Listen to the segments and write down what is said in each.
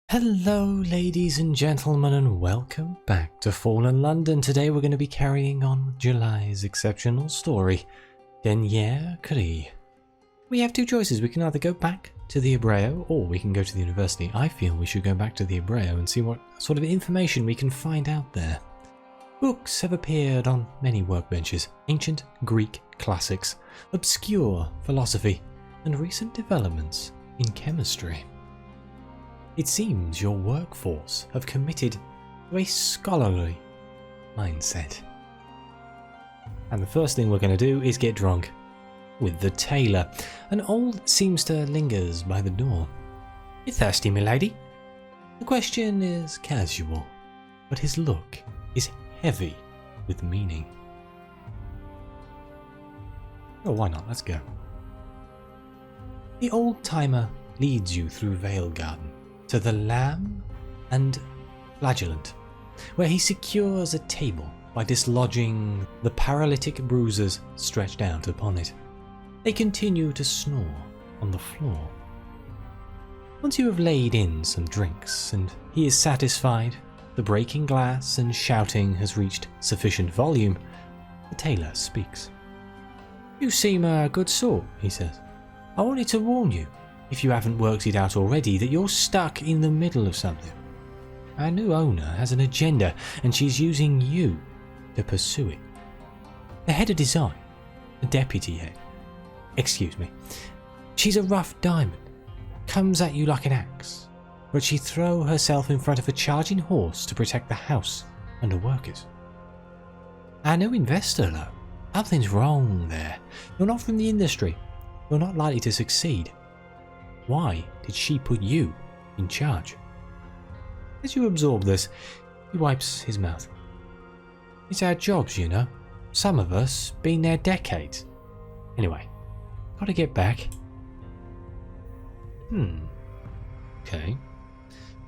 Hello ladies and gentlemen and welcome back to Fallen London. Today we're going to be carrying on with July's exceptional story, Dernier Cri. We have two choices. We can either go back to the Abreo or we can go to the university. I feel we should go back to the Abreo and see what sort of information we can find out there. Books have appeared on many workbenches, ancient Greek classics, obscure philosophy, and recent developments in chemistry. It seems your workforce have committed to a scholarly mindset. And the first thing we're going to do is get drunk with the tailor. An old seamster lingers by the door. "You thirsty, milady?" The question is casual, but his look is heavy with meaning. Oh, why not? Let's go. The old timer leads you through Vale Garden to the Lamb and Flagellant, where he secures a table by dislodging the paralytic bruisers stretched out upon it. They continue to snore on the floor. Once you have laid in some drinks and he is satisfied, the breaking glass and shouting has reached sufficient volume, the tailor speaks. "You seem a good sort," he says. "I wanted to warn you, if you haven't worked it out already, that you're stuck in the middle of something. Our new owner has an agenda and she's using you to pursue it. The head of design, the deputy head, she's a rough diamond, comes at you like an axe, but she'd throw herself in front of a charging horse to protect the house and the workers. Our new investor, though, something's wrong there. You're not from the industry, you're not likely to succeed. Why did she put you in charge?" As you absorb this, he wipes his mouth. "It's our jobs, you know. Some of us been there decades. Anyway, gotta get back." Okay.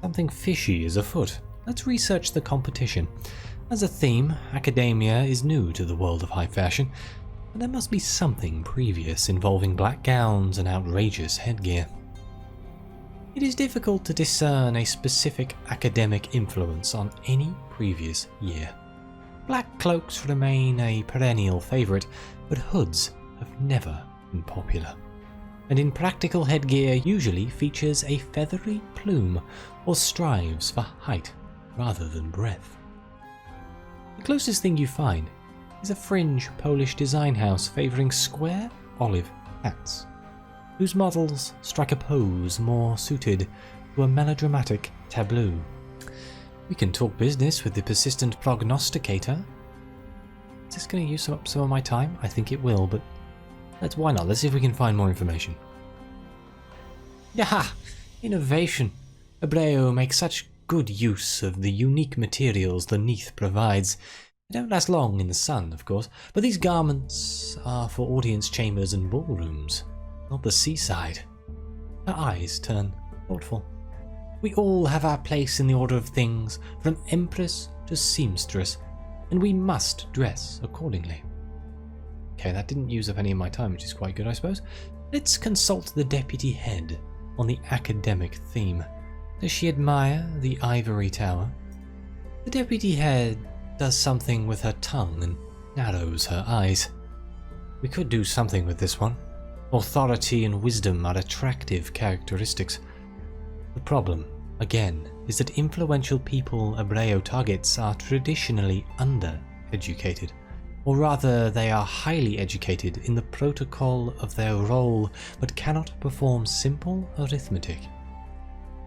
Something fishy is afoot. Let's research the competition. As a theme, academia is new to the world of high fashion, but there must be something previous involving black gowns and outrageous headgear. It is difficult to discern a specific academic influence on any previous year. Black cloaks remain a perennial favourite, but hoods have never been popular. And in practical headgear usually features a feathery plume or strives for height rather than breadth. The closest thing you find is a fringe Polish design house favouring square olive hats, whose models strike a pose more suited to a melodramatic tableau. We can talk business with the Persistent Prognosticator. Is this going to use up some of my time? I think it will, but why not? Let's see if we can find more information. Yaha! Innovation! Abreo makes such good use of the unique materials the Neathy provides. They don't last long in the sun, of course, but these garments are for audience chambers and ballrooms, not the seaside. Her eyes turn thoughtful. We all have our place in the order of things, from empress to seamstress, and we must dress accordingly. Okay, that didn't use up any of my time, which is quite good, I suppose. Let's consult the deputy head on the academic theme. Does she admire the ivory tower? The deputy head does something with her tongue and narrows her eyes. We could do something with this one. Authority and wisdom are attractive characteristics. The problem, again, is that influential people Abreo targets are traditionally undereducated, or rather they are highly educated in the protocol of their role but cannot perform simple arithmetic.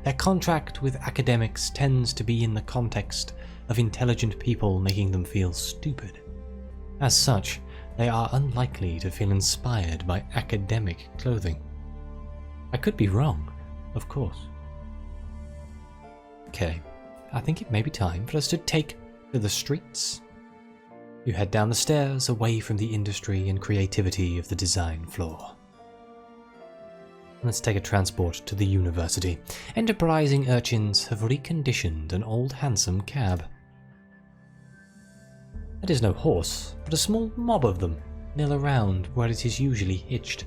Their contract with academics tends to be in the context of intelligent people making them feel stupid. As such, they are unlikely to feel inspired by academic clothing. I could be wrong, of course. Okay, I think it may be time for us to take to the streets. You head down the stairs away from the industry and creativity of the design floor. Let's take a transport to the university. Enterprising urchins have reconditioned an old handsome cab. It is no horse, but a small mob of them mill around where it is usually hitched.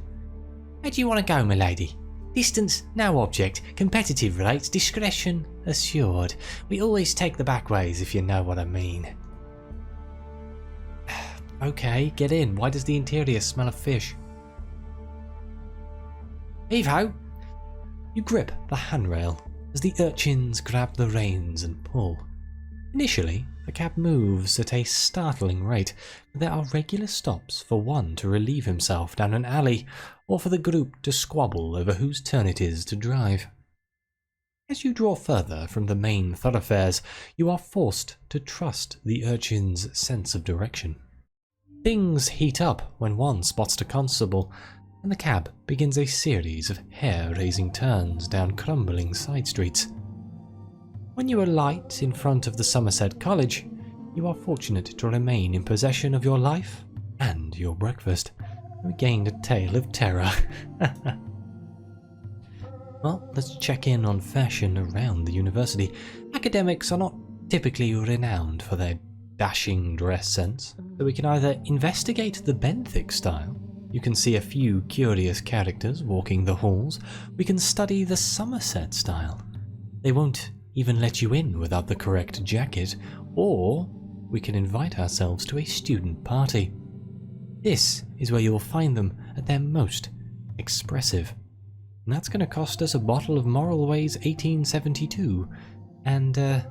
"Where do you want to go, milady?" Distance, no object. Competitive rates, discretion assured. We always take the back ways, if you know what I mean. Okay, get in. Why does the interior smell of fish? Heave-ho! You grip the handrail as the urchins grab the reins and pull. Initially, the cab moves at a startling rate, but there are regular stops for one to relieve himself down an alley, or for the group to squabble over whose turn it is to drive. As you draw further from the main thoroughfares, you are forced to trust the urchin's sense of direction. Things heat up when one spots the constable, and the cab begins a series of hair-raising turns down crumbling side streets. When you alight in front of the Somerset College, you are fortunate to remain in possession of your life and your breakfast. We gained a tale of terror. Well, let's check in on fashion around the university. Academics are not typically renowned for their dashing dress sense, so we can either investigate the benthic style. You can see a few curious characters walking the halls. We can study the Somerset style. They won't even let you in without the correct jacket, or we can invite ourselves to a student party. This is where you will find them at their most expressive. And that's going to cost us a bottle of Moral Ways 1872 and a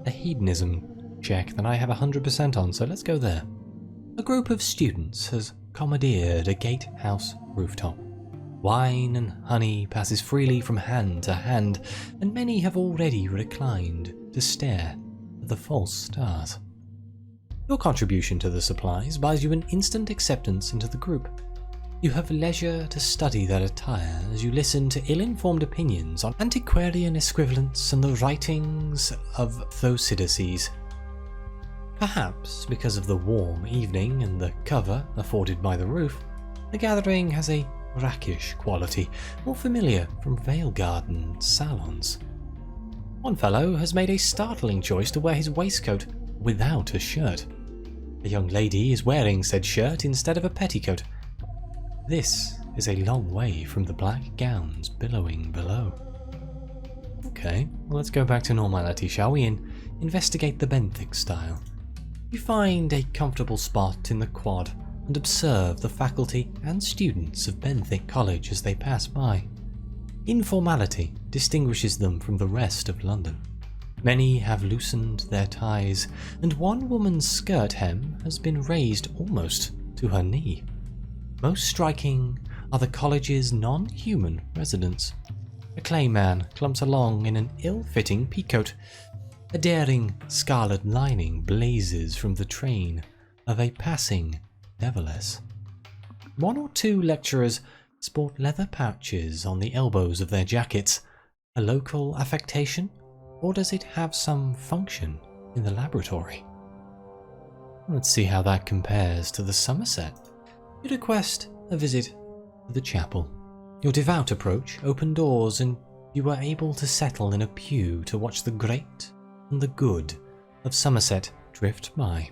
hedonism check that I have 100% on, so let's go there. A group of students has commandeered a gatehouse rooftop. Wine and honey passes freely from hand to hand, and many have already reclined to stare at the false stars. Your contribution to the supplies buys you an instant acceptance into the group. You have leisure to study their attire as you listen to ill-informed opinions on antiquarian equivalents and the writings of Thucydides. Perhaps because of the warm evening and the cover afforded by the roof, the gathering has a rakish quality, more familiar from Vale Garden salons. One fellow has made a startling choice to wear his waistcoat without a shirt. A young lady is wearing said shirt instead of a petticoat. This is a long way from the black gowns billowing below. Okay, well, let's go back to normality, shall we, and investigate the benthic style. You find a comfortable spot in the quad and observe the faculty and students of Benthic College as they pass by. Informality distinguishes them from the rest of London. Many have loosened their ties, and one woman's skirt hem has been raised almost to her knee. Most striking are the college's non-human residents. A clayman clumps along in an ill-fitting peacoat. A daring scarlet lining blazes from the train of a passing nevertheless. One or two lecturers sport leather pouches on the elbows of their jackets. A local affectation, or does it have some function in the laboratory? Let's see how that compares to the Somerset. You request a visit to the chapel. Your devout approach opened doors, and you were able to settle in a pew to watch the great and the good of Somerset drift by.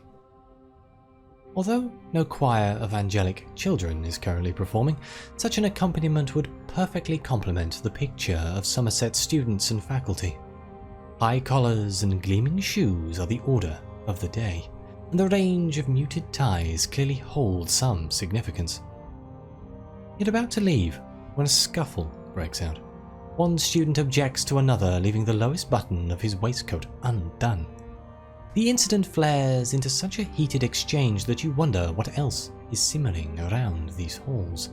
Although no choir of angelic children is currently performing, such an accompaniment would perfectly complement the picture of Somerset students and faculty. High collars and gleaming shoes are the order of the day, and the range of muted ties clearly hold some significance. You're about to leave when a scuffle breaks out. One student objects to another, leaving the lowest button of his waistcoat undone. The incident flares into such a heated exchange that you wonder what else is simmering around these halls.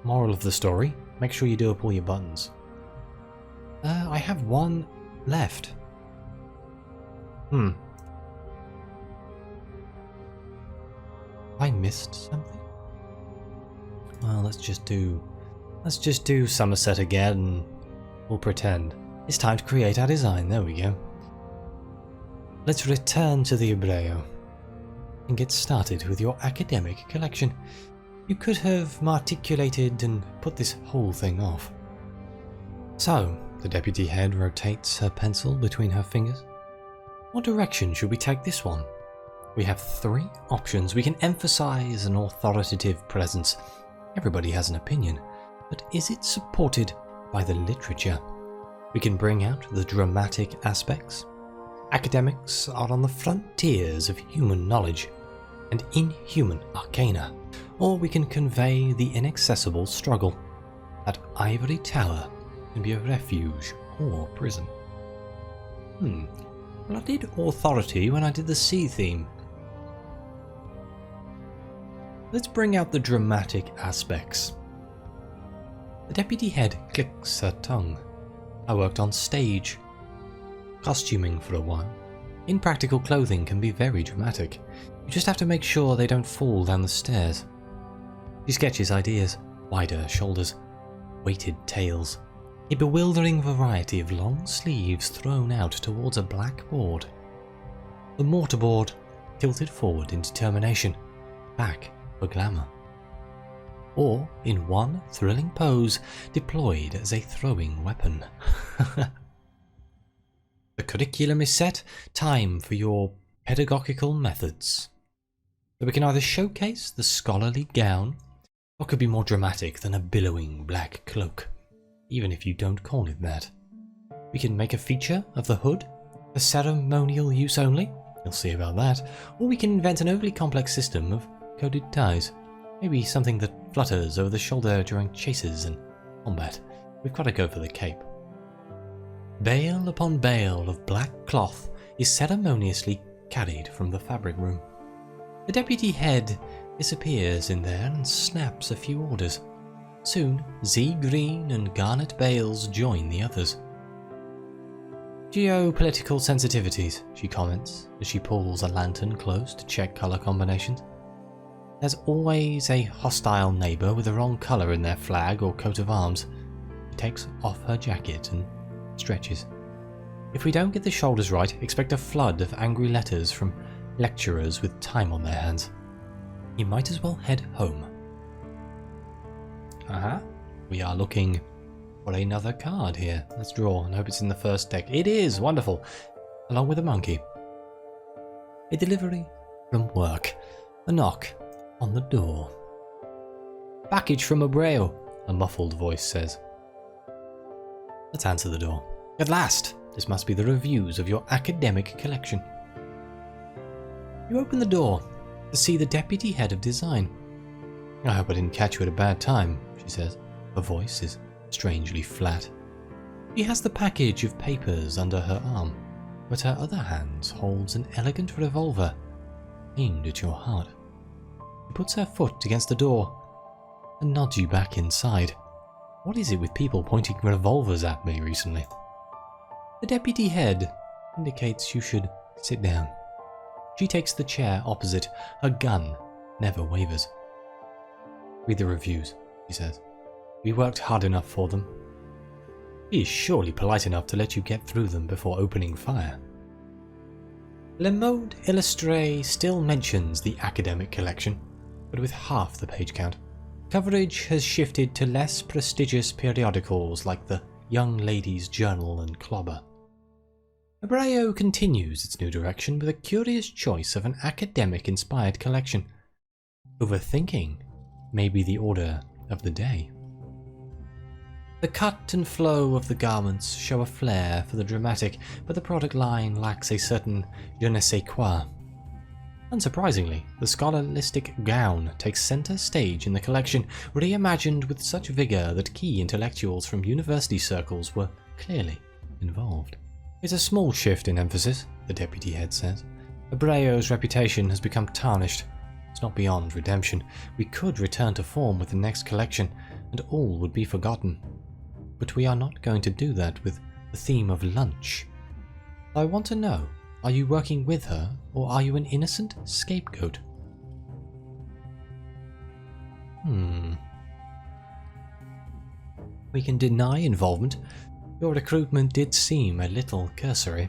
Moral of the story, make sure you do up all your buttons. I have one left. I missed something? Well, let's just do Somerset again, and we'll pretend. It's time to create our design, there we go. Let's return to the Abreo and get started with your academic collection. You could have articulated and put this whole thing off. So, the deputy head rotates her pencil between her fingers. What direction should we take this one? We have 3 options. We can emphasize an authoritative presence. Everybody has an opinion. but is it supported by the literature? We can bring out the dramatic aspects. Academics are on the frontiers of human knowledge and inhuman arcana, or we can convey the inaccessible struggle. That ivory tower can be a refuge or prison. Well, I did authority when I did the sea theme. Let's bring out the dramatic aspects. The deputy head clicks her tongue. I worked on stage, costuming for a while. Impractical clothing can be very dramatic. You just have to make sure they don't fall down the stairs. She sketches ideas: wider shoulders, weighted tails, a bewildering variety of long sleeves thrown out towards a black board. The mortarboard tilted forward in determination, back for glamour. Or, in one thrilling pose, deployed as a throwing weapon. The curriculum is set. Time for your pedagogical methods. So we can either showcase the scholarly gown, or could be more dramatic than a billowing black cloak, even if you don't call it that. We can make a feature of the hood, for ceremonial use only, you'll see about that, or we can invent an overly complex system of coded ties. Maybe something that flutters over the shoulder during chases and combat. We've got to go for the cape. Bale upon bale of black cloth is ceremoniously carried from the fabric room. The deputy head disappears in there and snaps a few orders. Soon, Z-green and garnet bales join the others. Geopolitical sensitivities, she comments as she pulls a lantern close to check colour combinations. There's always a hostile neighbour with the wrong colour in their flag or coat of arms. She takes off her jacket and stretches. If we don't get the shoulders right, expect a flood of angry letters from lecturers with time on their hands. You might as well head home. We are looking for another card here. Let's draw and hope it's in the first deck. It is! Wonderful! Along with a monkey. A delivery from work. A knock on the door. Package from Abreo, a muffled voice says. Let's answer the door. At last! This must be the reviews of your academic collection. You open the door to see the deputy head of design. I hope I didn't catch you at a bad time, she says. Her voice is strangely flat. She has the package of papers under her arm, but her other hand holds an elegant revolver aimed at your heart. She puts her foot against the door and nods you back inside. What is it with people pointing revolvers at me recently? The deputy head indicates you should sit down. She takes the chair opposite. Her gun never wavers. Read the reviews, she says. We worked hard enough for them. He is surely polite enough to let you get through them before opening fire. Le Mode Illustré still mentions the academic collection, but with half the page count. Coverage has shifted to less prestigious periodicals like the Young Ladies' Journal and Clobber. Abreo continues its new direction with a curious choice of an academic-inspired collection. Overthinking may be the order of the day. The cut and flow of the garments show a flair for the dramatic, but the product line lacks a certain je ne sais quoi. Unsurprisingly, the scholastic gown takes centre stage in the collection, reimagined with such vigour that key intellectuals from university circles were clearly involved. It's a small shift in emphasis, the deputy head says. Abreo's reputation has become tarnished. It's not beyond redemption. We could return to form with the next collection, and all would be forgotten. But we are not going to do that with the theme of lunch. I want to know, are you working with her, or are you an innocent scapegoat? We can deny involvement. Your recruitment did seem a little cursory.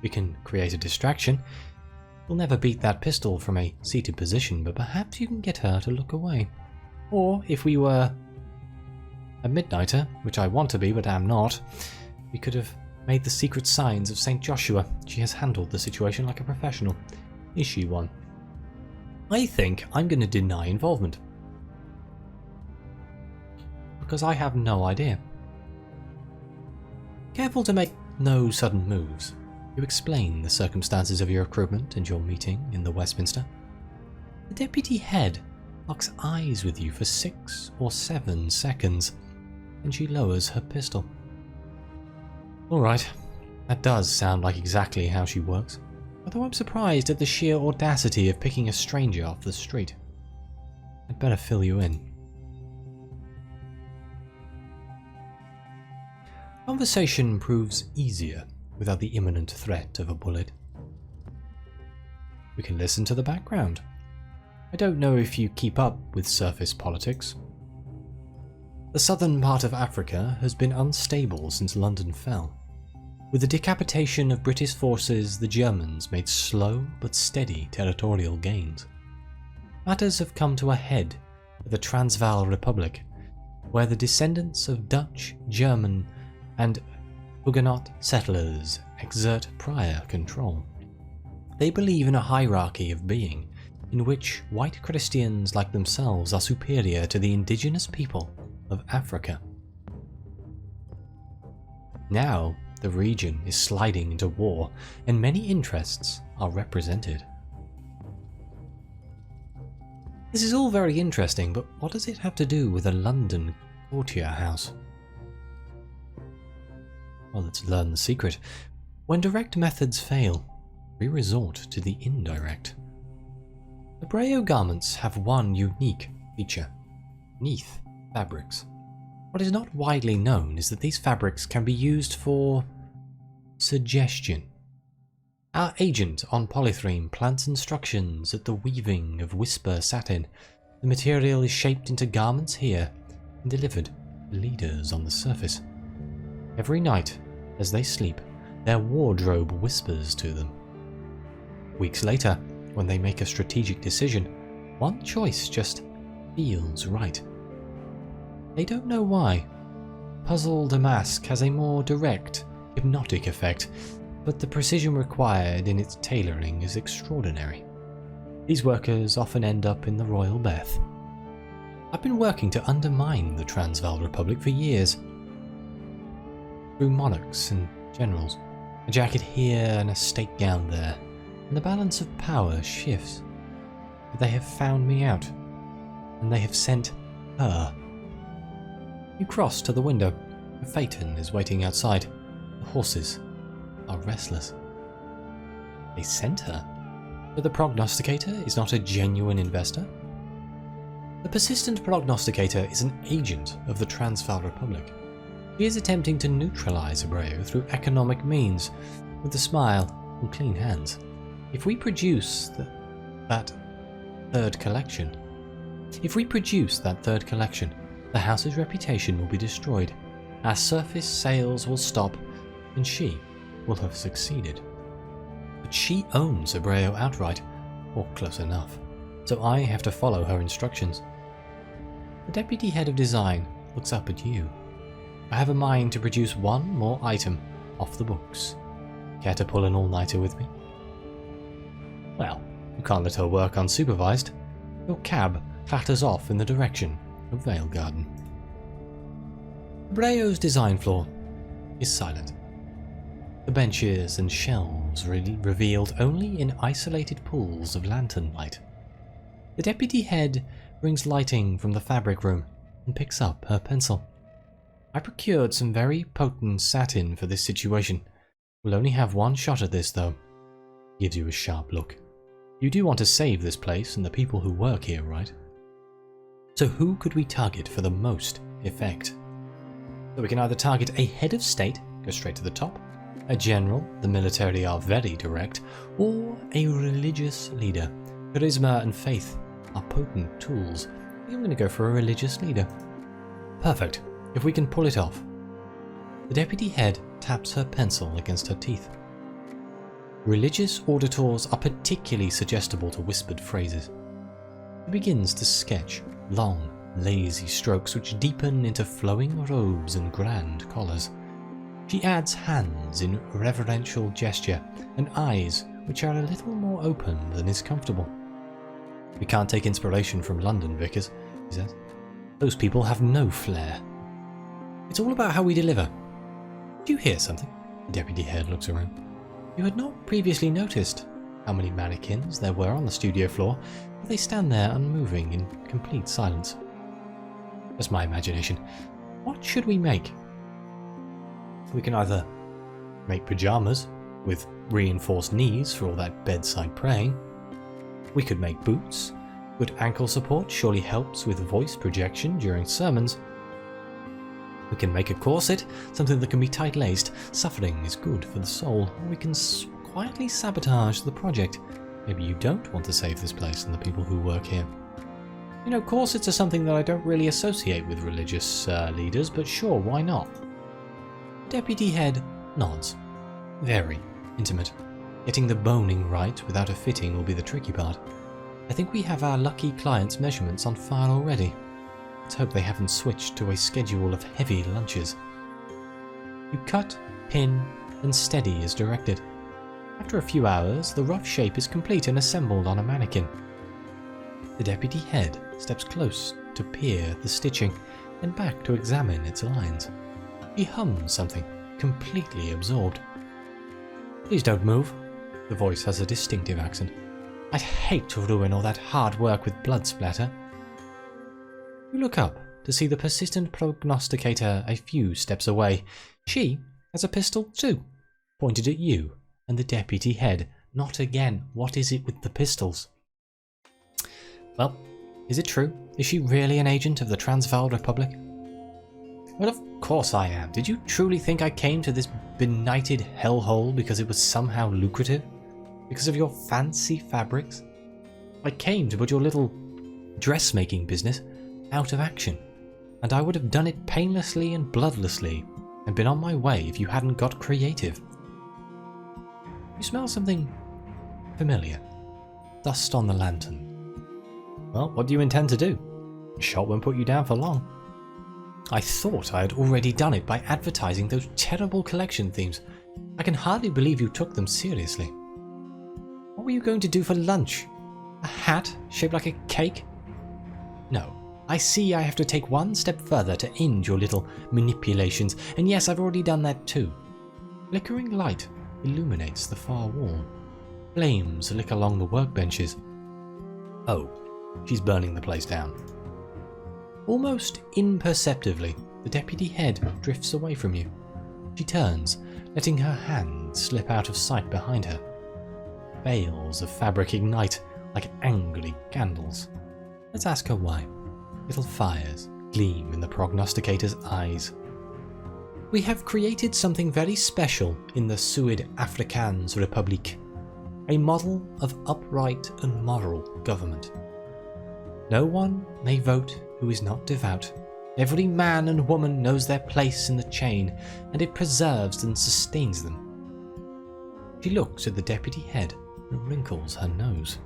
We can create a distraction. We'll never beat that pistol from a seated position, but perhaps you can get her to look away. Or, if we were a midnighter, which I want to be but am not, we could have made the secret signs of St. Joshua. She has handled the situation like a professional. Is she one? I think I'm going to deny involvement. because I have no idea. Careful to make no sudden moves, you explain the circumstances of your recruitment and your meeting in the Westminster. The deputy head locks eyes with you for 6 or 7 seconds, and she lowers her pistol. Alright, that does sound like exactly how she works, although I'm surprised at the sheer audacity of picking a stranger off the street. I'd better fill you in. Conversation proves easier without the imminent threat of a bullet. We can listen to the background. I don't know if you keep up with surface politics. The southern part of Africa has been unstable since London fell. With the decapitation of British forces, the Germans made slow but steady territorial gains. Matters have come to a head at the Transvaal Republic, where the descendants of Dutch, German, and Huguenot settlers exert prior control. They believe in a hierarchy of being, in which white Christians like themselves are superior to the indigenous people of Africa. Now, the region is sliding into war, and many interests are represented. This is all very interesting, but what does it have to do with a London courtier house? Well, let's learn the secret. When direct methods fail, we resort to the indirect. Abreo garments have one unique feature: Neathy fabrics. What is not widely known is that these fabrics can be used for suggestion. Our agent on Polythreme plants instructions at the weaving of whisper satin. The material is shaped into garments here and delivered to leaders on the surface. Every night, as they sleep, their wardrobe whispers to them. Weeks later, when they make a strategic decision, one choice just feels right. They don't know why. Puzzle damask has a more direct, hypnotic effect, but the precision required in its tailoring is extraordinary. These workers often end up in the royal bath. I've been working to undermine the Transvaal Republic for years. Through monarchs and generals, a jacket here and a state gown there, and the balance of power shifts. But they have found me out, and they have sent her. You cross to the window. A phaeton is waiting outside. The horses are restless. They sent her. But the prognosticator is not a genuine investor. The Persistent Prognosticator is an agent of the Transvaal Republic. He is attempting to neutralize Abreo through economic means, with a smile and clean hands. If we produce that third collection, the house's reputation will be destroyed, our surface sales will stop, and she will have succeeded. But she owns Abreo outright, or close enough, so I have to follow her instructions. The deputy head of design looks up at you. I have a mind to produce one more item off the books. Care to pull an all-nighter with me? Well, you can't let her work unsupervised. Your cab clatters off in the direction of Vale Garden. Abreo's design floor is silent. The benches and shelves revealed only in isolated pools of lantern light. The deputy head brings lighting from the fabric room and picks up her pencil. I procured some very potent satin for this situation. We'll only have one shot at this though. Gives you a sharp look. You do want to save this place and the people who work here, right? So who could we target for the most effect? So we can either target a head of state, go straight to the top, a general, the military are very direct, or a religious leader. Charisma and faith are potent tools. I think I'm going to go for a religious leader. Perfect, if we can pull it off. The deputy head taps her pencil against her teeth. Religious auditors are particularly suggestible to whispered phrases. She begins to sketch long, lazy strokes which deepen into flowing robes and grand collars. She adds hands in reverential gesture and eyes which are a little more open than is comfortable. We can't take inspiration from London, Vickers, he says. Those people have no flair, It's all about how we deliver. Did you hear something? The deputy head looks around. You had not previously noticed how many mannequins there were on the studio floor, but they stand there unmoving in complete silence. That's my imagination. What should we make? We can either make pajamas with reinforced knees for all that bedside praying. We could make boots. Good ankle support surely helps with voice projection during sermons. We can make a corset, something that can be tight-laced. Suffering is good for the soul. Or we can quietly sabotage the project. Maybe you don't want to save this place and the people who work here. You know, corsets are something that I don't really associate with religious leaders, but sure, why not? Deputy head nods. Very intimate. Getting the boning right without a fitting will be the tricky part. I think we have our lucky client's measurements on file already. Let's hope they haven't switched to a schedule of heavy lunches. You cut, pin, and steady as directed. After a few hours, the rough shape is complete and assembled on a mannequin. The deputy head steps close to peer the stitching and back to examine its lines. He hums something, completely absorbed. Please don't move. The voice has a distinctive accent. I'd hate to ruin all that hard work with blood splatter. You look up to see the Persistent Prognosticator a few steps away. She has a pistol too, pointed at you and the deputy head. Not again. What is it with the pistols? Well, is it true? Is she really an agent of the Transvaal Republic? Well, of course I am. Did you truly think I came to this benighted hellhole because it was somehow lucrative? Because of your fancy fabrics? I came to put your little dressmaking business out of action, and I would have done it painlessly and bloodlessly, and been on my way if you hadn't got creative. You smell something familiar. Dust on the lantern. Well, what do you intend to do? A shot won't put you down for long. I thought I had already done it by advertising those terrible collection themes. I can hardly believe you took them seriously. What were you going to do for lunch? A hat shaped like a cake? No. I see I have to take one step further to end your little manipulations, and yes, I've already done that too. Flickering light illuminates the far wall. Flames lick along the workbenches. Oh, she's burning the place down. Almost imperceptibly, the deputy head drifts away from you. She turns, letting her hand slip out of sight behind her. Bales of fabric ignite like angry candles. Let's ask her why. Little fires gleam in the prognosticator's eyes. We have created something very special in the Zuid-Afrikaanse Republiek. A model of upright and moral government. No one may vote who is not devout. Every man and woman knows their place in the chain, and it preserves and sustains them. She looks at the deputy head and wrinkles her nose.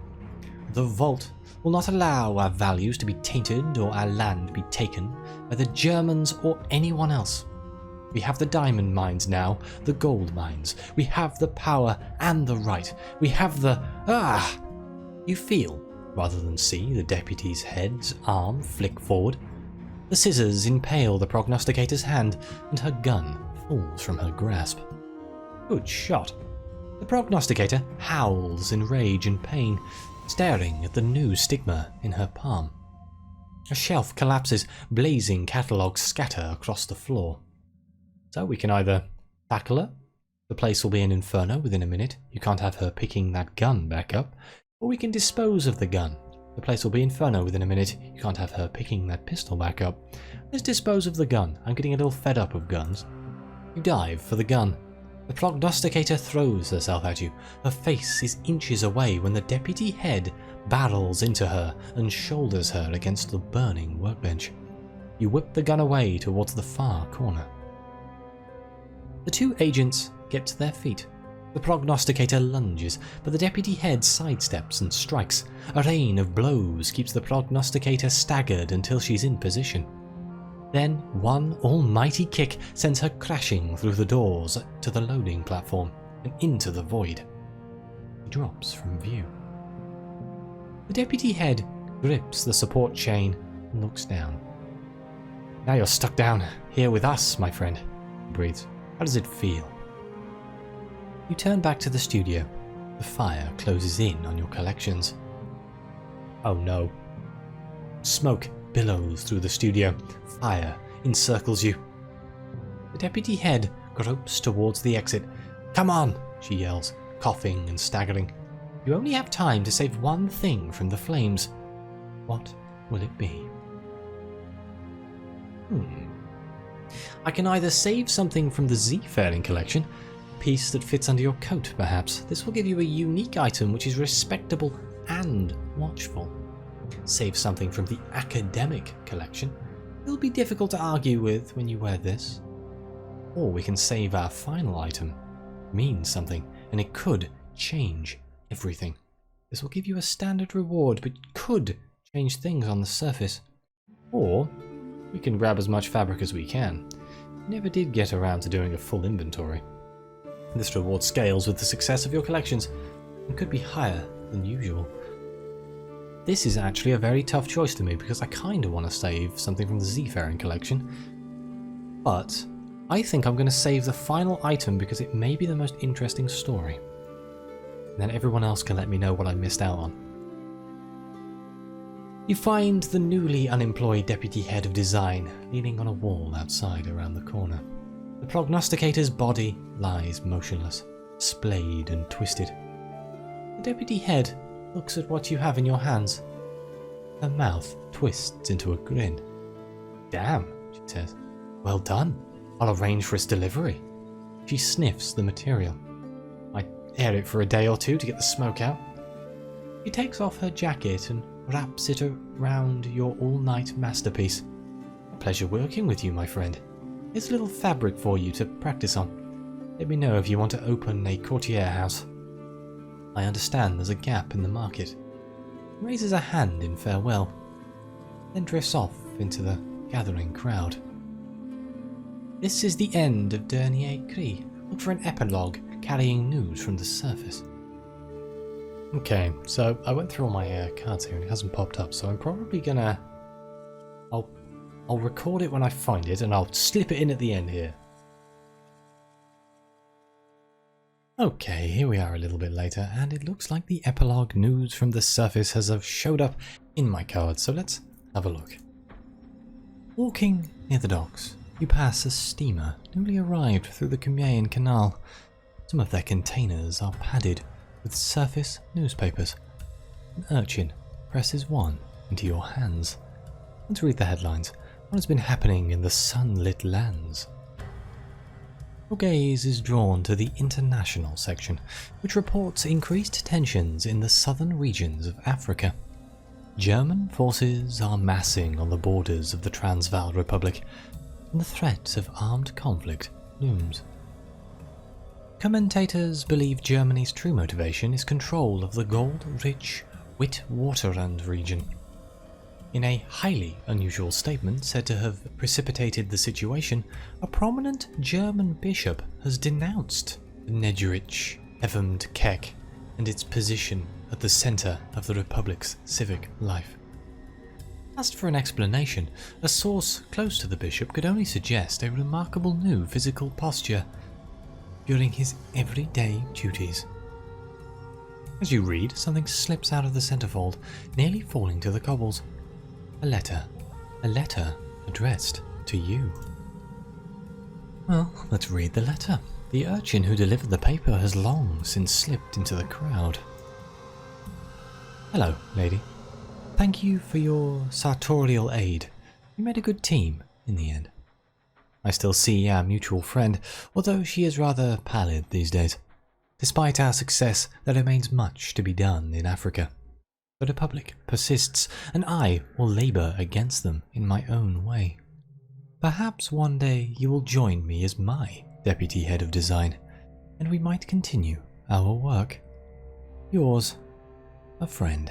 The vault will not allow our values to be tainted or our land be taken by the Germans or anyone else. We have the diamond mines now, the gold mines. We have the power and the right. We have the... You feel, rather than see, the deputy's head's arm flick forward. The scissors impale the prognosticator's hand, and her gun falls from her grasp. Good shot. The prognosticator howls in rage and pain, staring at the new stigma in her palm. A shelf collapses, blazing catalogues scatter across the floor. So we can either tackle her, the place will be an inferno within a minute, you can't have her picking that gun back up, or we can dispose of the gun. The place will be inferno within a minute, you can't have her picking that pistol back up. Let's dispose of the gun, I'm getting a little fed up of guns. You dive for the gun. The prognosticator throws herself at you. Her face is inches away when the deputy head barrels into her and shoulders her against the burning workbench. You whip the gun away towards the far corner. The two agents get to their feet. The prognosticator lunges, but the deputy head sidesteps and strikes. A rain of blows keeps the prognosticator staggered until she's in position. Then one almighty kick sends her crashing through the doors to the loading platform and into the void. She drops from view. The deputy head grips the support chain and looks down. Now you're stuck down here with us, my friend, he breathes. How does it feel? You turn back to the studio. The fire closes in on your collections. Oh no. Smoke billows through the studio. Fire encircles you. The deputy head gropes towards the exit. Come on, she yells, coughing and staggering. You only have time to save one thing from the flames. What will it be? I can either save something from the Z-Fairing collection, a piece that fits under your coat perhaps. This will give you a unique item which is respectable and watchful. Save something from the academic collection. It'll be difficult to argue with when you wear this. Or we can save our final item. It means something, and it could change everything. This will give you a standard reward, but could change things on the surface. Or we can grab as much fabric as we can. Never did get around to doing a full inventory. This reward scales with the success of your collections and could be higher than usual. This is actually a very tough choice to me because I kind of want to save something from the Z-Fairing collection. But I think I'm going to save the final item because it may be the most interesting story. And then everyone else can let me know what I missed out on. You find the newly unemployed deputy head of design leaning on a wall outside around the corner. The prognosticator's body lies motionless, splayed and twisted. The deputy head looks at what you have in your hands. Her mouth twists into a grin. Damn, she says. Well done. I'll arrange for its delivery. She sniffs the material. I air it for a day or two to get the smoke out. She takes off her jacket and wraps it around your all-night masterpiece. A pleasure working with you, my friend. Here's a little fabric for you to practice on. Let me know if you want to open a courtier house. I understand there's a gap in the market. He raises a hand in farewell, then drifts off into the gathering crowd. This is the end of Dernier Cri. Look for an epilogue carrying news from the surface. Okay, so I went through all my cards here and it hasn't popped up, so I'm probably gonna... I'll record it when I find it and I'll slip it in at the end here. Okay, here we are a little bit later and it looks like the epilogue news from the surface has showed up in my cards, so let's have a look. Walking near the docks, you pass a steamer newly arrived through the Cumaean Canal. Some of their containers are padded with surface newspapers. An urchin presses one into your hands. Let's read the headlines. What has been happening in the sunlit lands? Your gaze is drawn to the international section, which reports increased tensions in the southern regions of Africa. German forces are massing on the borders of the Transvaal Republic, and the threat of armed conflict looms. Commentators believe Germany's true motivation is control of the gold-rich Witwatersrand region. In a highly unusual statement said to have precipitated the situation, a prominent German bishop has denounced the Negerich Evemd Kek and its position at the centre of the Republic's civic life. Asked for an explanation, a source close to the bishop could only suggest a remarkable new physical posture during his everyday duties. As you read, something slips out of the centerfold, nearly falling to the cobbles. A letter addressed to you. Well, let's read the letter. The urchin who delivered the paper has long since slipped into the crowd. Hello, lady. Thank you for your sartorial aid. We made a good team in the end. I still see our mutual friend, although she is rather pallid these days. Despite our success, there remains much to be done in Africa. The Republic persists, and I will labour against them in my own way. Perhaps one day you will join me as my deputy head of design, and we might continue our work. Yours, a friend.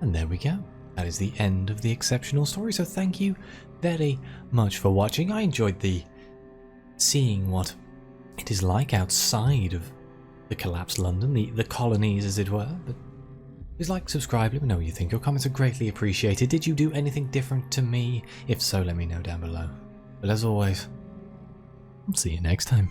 And there we go. That is the end of the exceptional story, so thank you very much for watching. I enjoyed seeing what it is like outside of the collapsed London, the colonies as it were, but Please like, subscribe, let me know what you think. Your comments are greatly appreciated. Did you do anything different to me? If so, let me know down below. But as always, I'll see you next time.